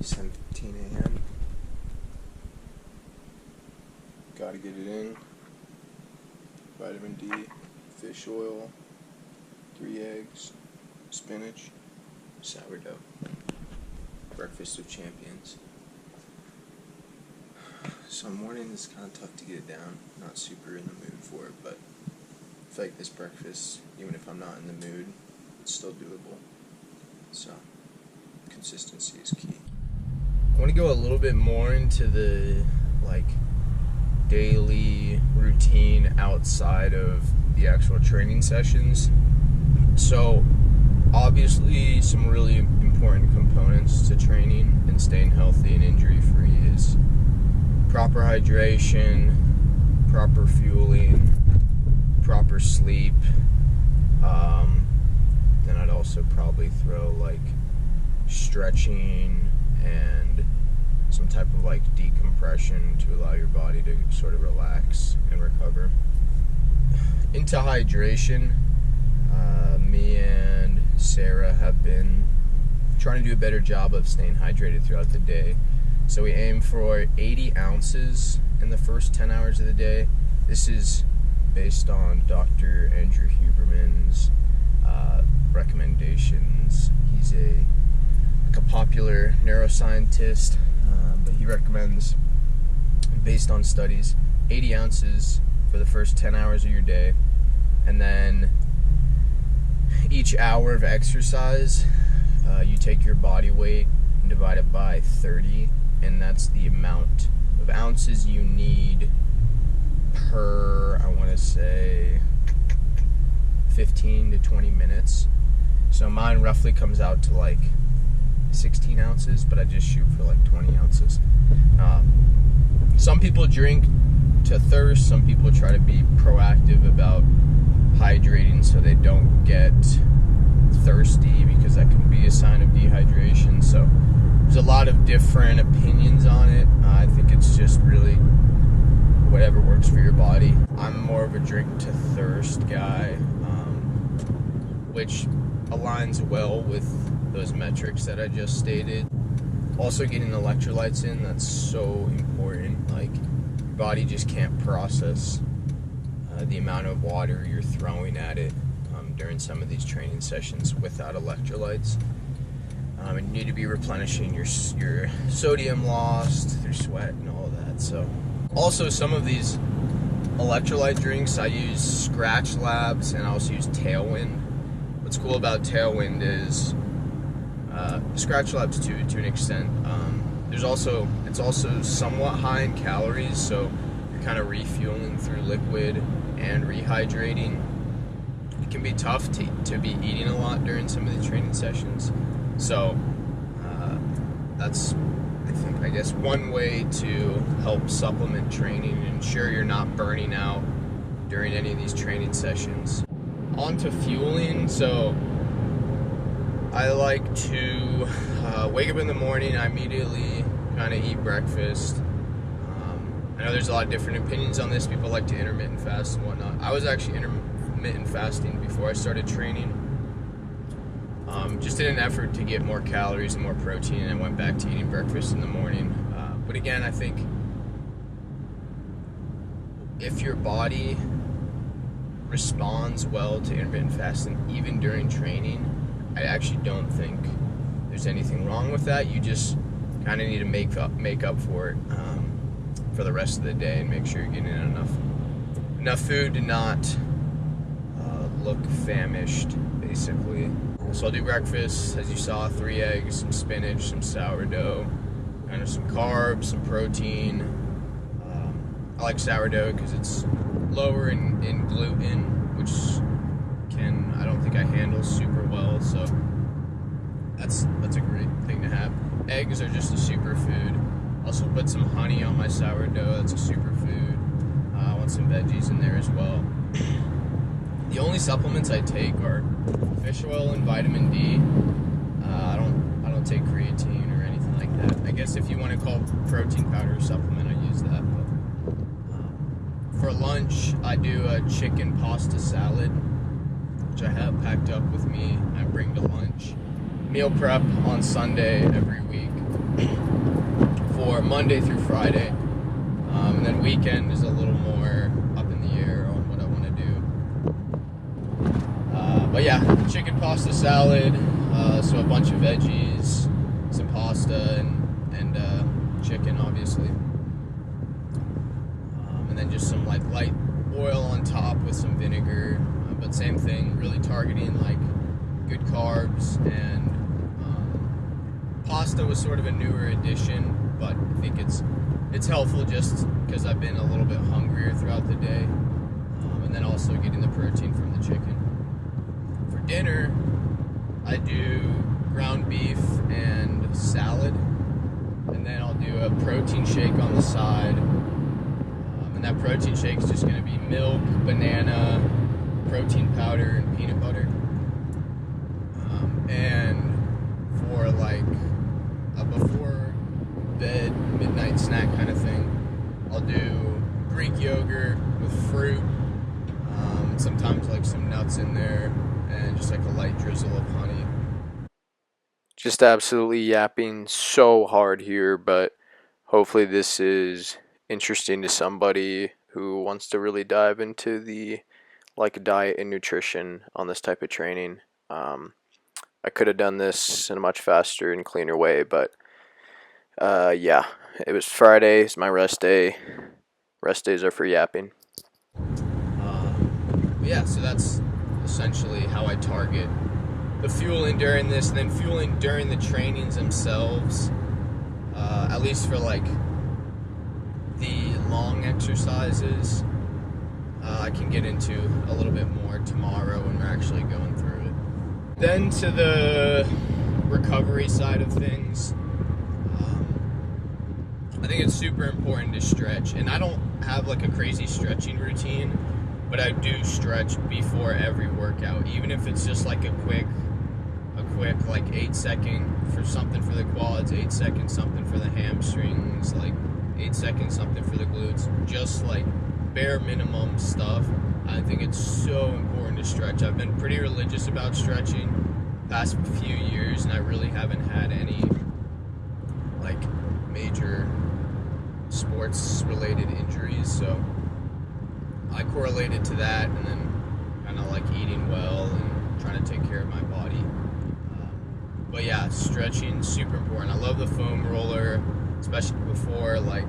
7:15 a.m. Gotta get it in. Vitamin D, fish oil, 3 eggs, spinach, sourdough. Breakfast of champions. Some mornings it's kind of tough to get it down. Not super in the mood for it, but I feel like this breakfast, even if I'm not in the mood, it's still doable. So, consistency is key. I want to go a little bit more into the daily routine outside of the actual training sessions. So obviously some really important components to training and staying healthy and injury free is proper hydration, proper fueling, proper sleep. Then I'd also probably throw stretching and some type of decompression to allow your body to sort of relax and recover. Into hydration, me and Sarah have been trying to do a better job of staying hydrated throughout the day. So we aim for 80 ounces in the first 10 hours of the day. This is based on Dr. Andrew Huberman's recommendations. He's a popular neuroscientist, but he recommends, based on studies, 80 ounces for the first 10 hours of your day, and then each hour of exercise, you take your body weight and divide it by 30, and that's the amount of ounces you need per, I want to say, 15 to 20 minutes. So mine roughly comes out to 16 ounces, but I just shoot for 20 ounces. Some people drink to thirst. Some people try to be proactive about hydrating so they don't get thirsty, because that can be a sign of dehydration. So there's a lot of different opinions on it. I think it's just really whatever works for your body. I'm more of a drink to thirst guy, which aligns well with those metrics that I just stated. Also getting electrolytes in, that's so important. Your body just can't process the amount of water you're throwing at it during some of these training sessions without electrolytes. And you need to be replenishing your sodium lost through sweat and all of that. So also some of these electrolyte drinks, I use Scratch Labs and I also use Tailwind. What's cool about Tailwind is Scratch Labs to an extent. It's also somewhat high in calories, so you're kind of refueling through liquid and rehydrating. It can be tough to be eating a lot during some of the training sessions. So that's, I guess, one way to help supplement training and ensure you're not burning out during any of these training sessions. On to fueling. So I like to wake up in the morning. I immediately kind of eat breakfast. I know there's a lot of different opinions on this. People like to intermittent fast and whatnot. I was actually intermittent fasting before I started training, just in an effort to get more calories and more protein, and I went back to eating breakfast in the morning. But again, I think if your body responds well to intermittent fasting even during training, I actually don't think there's anything wrong with that. You just kind of need to make up for it for the rest of the day and make sure you're getting in enough food to not look famished, basically. So I'll do breakfast, as you saw, 3 eggs, some spinach, some sourdough, kind of some carbs, some protein. I like sourdough because it's lower in gluten, which I don't think I handle super well, so that's a great thing to have. Eggs are just a superfood. Also put some honey on my sourdough, that's a superfood. I want some veggies in there as well. The only supplements I take are fish oil and vitamin D. I don't take creatine or anything like that. I guess if you want to call protein powder a supplement, I use that. But for lunch, I do a chicken pasta salad, which I have packed up with me. I bring to lunch. Meal prep on Sunday every week. for Monday through Friday. And then weekend is a little more up in the air on what I want to do. But yeah, chicken pasta salad, so a bunch of veggies, some pasta, and chicken, obviously. And then just some like light oil on top with some vinegar, but same thing, really targeting like good carbs. And pasta was sort of a newer addition, but I think it's helpful just because I've been a little bit hungrier throughout the day, and then also getting the protein from the chicken. For dinner, I do ground beef and salad, and then I'll do a protein shake on the side. And that protein shake is just going to be milk, banana, protein powder, and peanut butter. And for like a before bed midnight snack kind of thing, I'll do Greek yogurt with fruit, sometimes like some nuts in there, and just like a light drizzle of honey. Just absolutely yapping so hard here, but hopefully this is interesting to somebody who wants to really dive into the like diet and nutrition on this type of training. I could have done this in a much faster and cleaner way, but yeah, it was Friday. It's my rest day. Rest days are for yapping. Yeah, so that's essentially how I target the fueling during this, and then fueling during the trainings themselves, at least for like the long exercises. I can get into a little bit more tomorrow when we're actually going through it. Then to the recovery side of things, I think it's super important to stretch, and I don't have like a crazy stretching routine, but I do stretch before every workout, even if it's just like a quick like 8-second for something for the quads, 8 seconds something for the hamstrings, like 8 seconds something for the glutes, just like bare minimum stuff. I think it's so important to stretch. I've been pretty religious about stretching past few years, and I really haven't had any like major sports related injuries, so I correlated to that, and then kind of like eating well and trying to take care of my body. But yeah, stretching super important. I love the foam roller, especially before like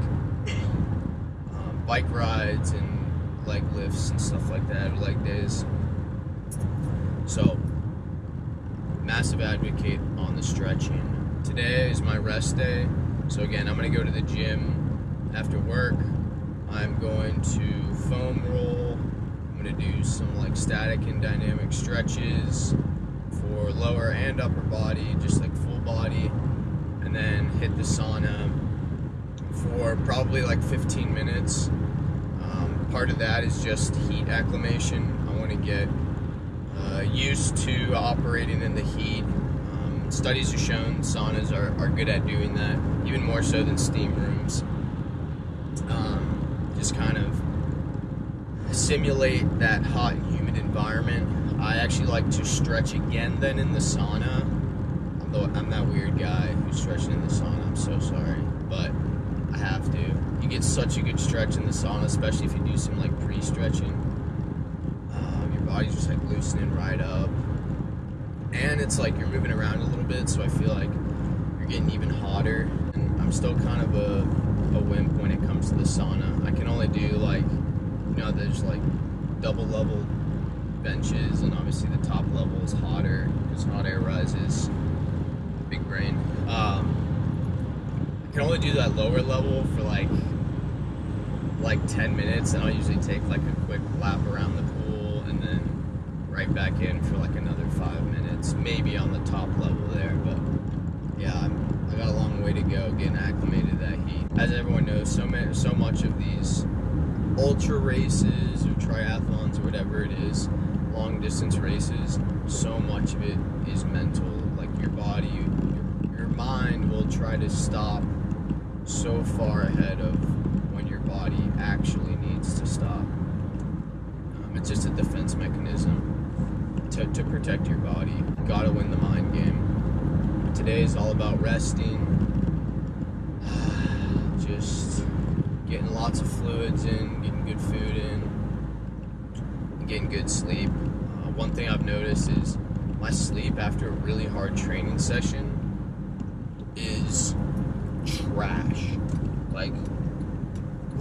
bike rides and leg lifts and stuff like that, leg days. So massive advocate on the stretching. Today is my rest day, so again, I'm going to go to the gym after work. I'm going to foam roll. I'm going to do some like static and dynamic stretches for lower and upper body, just like full body, and then hit the sauna for probably like 15 minutes. Part of that is just heat acclimation. I want to get used to operating in the heat. Studies have shown saunas are good at doing that, even more so than steam rooms. Just kind of simulate that hot and humid environment. I actually like to stretch again then in the sauna, although I'm that weird guy who's stretching in the sauna. I'm so sorry, but I have to. You get such a good stretch in the sauna, especially if you do some like pre-stretching. Your body's just like loosening right up, and it's like you're moving around a little bit, so I feel like you're getting even hotter. And I'm still kind of a wimp when it comes to the sauna. I can only do like, there's like double level benches, and obviously the top level is hotter because hot air rises. Big brain. I can only do that lower level for like 10 minutes, and I'll usually take like a quick lap around the pool and then right back in for like another 5 minutes, maybe on the top level there. But yeah, I got a long way to go getting acclimated to that heat. As everyone knows, so much of these ultra races or triathlons or whatever it is, long distance races, so much of it is mental. Like your body, your mind will try to stop so far ahead of when your body actually needs to stop. It's just a defense mechanism to protect your body. You gotta win the mind game. Today is all about resting. just getting lots of fluids in, getting good food in, and getting good sleep. One thing I've noticed is my sleep after a really hard training session is trash. Like,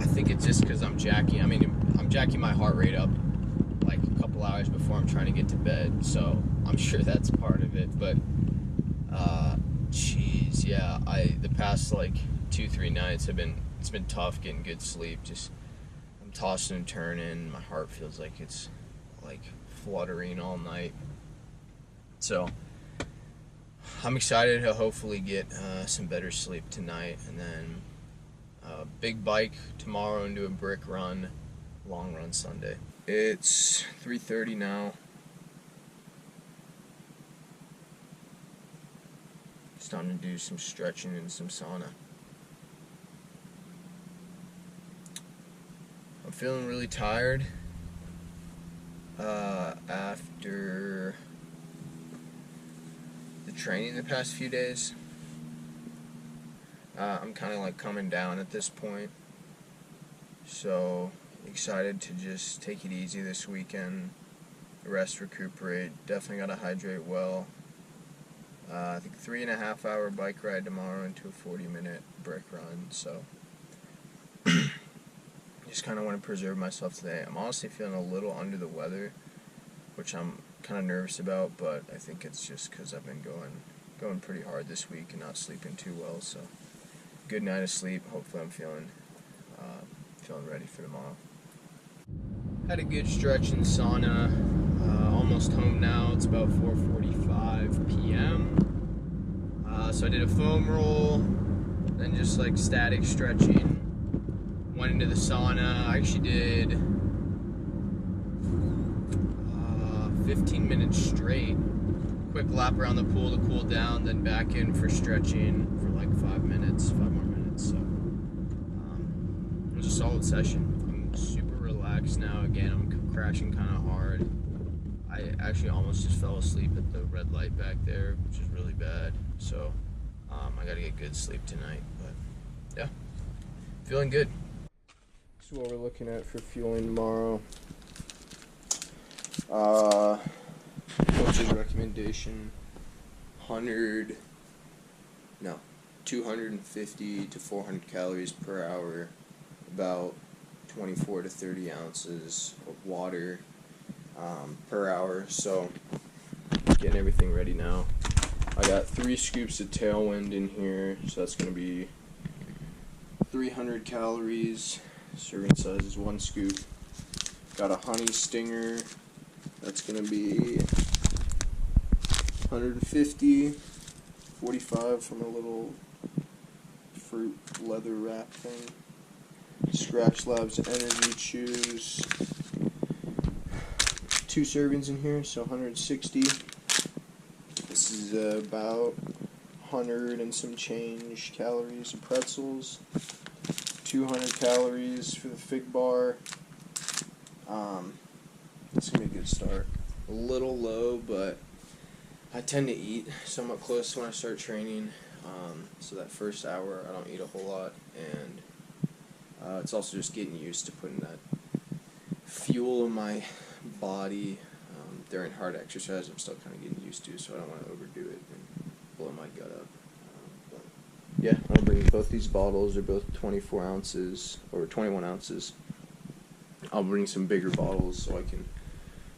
I think it's just because I'm jacking my heart rate up like a couple hours before I'm trying to get to bed, so I'm sure that's part of it. But the past like 2-3 nights it's been tough getting good sleep. Just I'm tossing and turning, my heart feels like it's like fluttering all night. So I'm excited to hopefully get some better sleep tonight, and then big bike tomorrow and do a brick run, long run Sunday. It's 3:30 now. It's time to do some stretching and some sauna. I'm feeling really tired after the training the past few days. I'm kind of like coming down at this point, so excited to just take it easy this weekend, rest, recuperate. Definitely got to hydrate well. I think 3.5 hour bike ride tomorrow into a 40-minute brick run, so just kind of want to preserve myself today. I'm honestly feeling a little under the weather, which I'm kind of nervous about, but I think it's just because I've been going pretty hard this week and not sleeping too well. So good night of sleep. Hopefully I'm feeling ready for tomorrow. Had a good stretch in sauna. Almost home now. It's about 4:45 p.m. So I did a foam roll, then just like static stretching. Went into the sauna. I actually did 15 minutes straight. Quick lap around the pool to cool down, then back in for stretching for like 5 more minutes. So it was a solid session. I'm super relaxed now. Again, I'm crashing kind of hard. I actually almost just fell asleep at the red light back there, which is really bad. So I got to get good sleep tonight. But yeah, feeling good. This is what we're looking at for fueling tomorrow. Coach's recommendation, 250 to 400 calories per hour, about 24 to 30 ounces of water per hour. So getting everything ready now. I got 3 scoops of Tailwind in here, so that's going to be 300 calories. Serving size is 1 scoop. Got a honey stinger. That's going to be 150, 45 from a little fruit leather wrap thing. Scratch Labs Energy Chews. 2 servings in here, so 160. This is about 100 and some change calories of pretzels. 200 calories for the fig bar. It's going to be a good start. A little low, but I tend to eat somewhat close when I start training. So that first hour, I don't eat a whole lot. And it's also just getting used to putting that fuel in my body during hard exercise. I'm still kind of getting used to, so I don't want to overdo it and blow my gut up. But yeah, I'll bring both these bottles. They're both 24 ounces or 21 ounces. I'll bring some bigger bottles so I can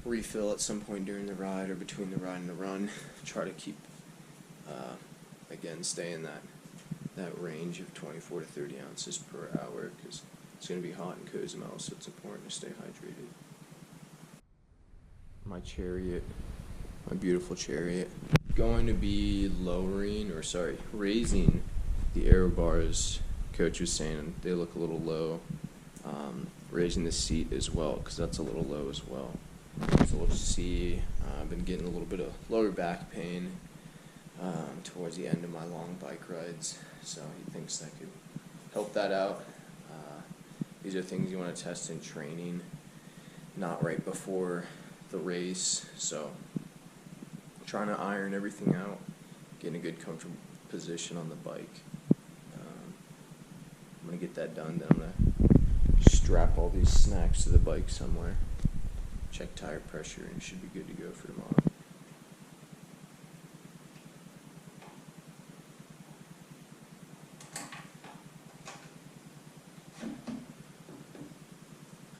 refill at some point during the ride or between the ride and the run. Try to keep, again, stay in that range of 24 to 30 ounces per hour, because it's going to be hot in Cozumel, so it's important to stay hydrated. My Chariot, my beautiful Chariot, going to be raising the aero bars. Coach was saying they look a little low. Raising the seat as well, because that's a little low as well. So we'll see. I've been getting a little bit of lower back pain towards the end of my long bike rides, so he thinks that could help that out. These are things you want to test in training, not right before the race. So trying to iron everything out, get in a good comfortable position on the bike. I'm going to get that done, then I'm gonna strap all these snacks to the bike somewhere. Check tire pressure and should be good to go for tomorrow.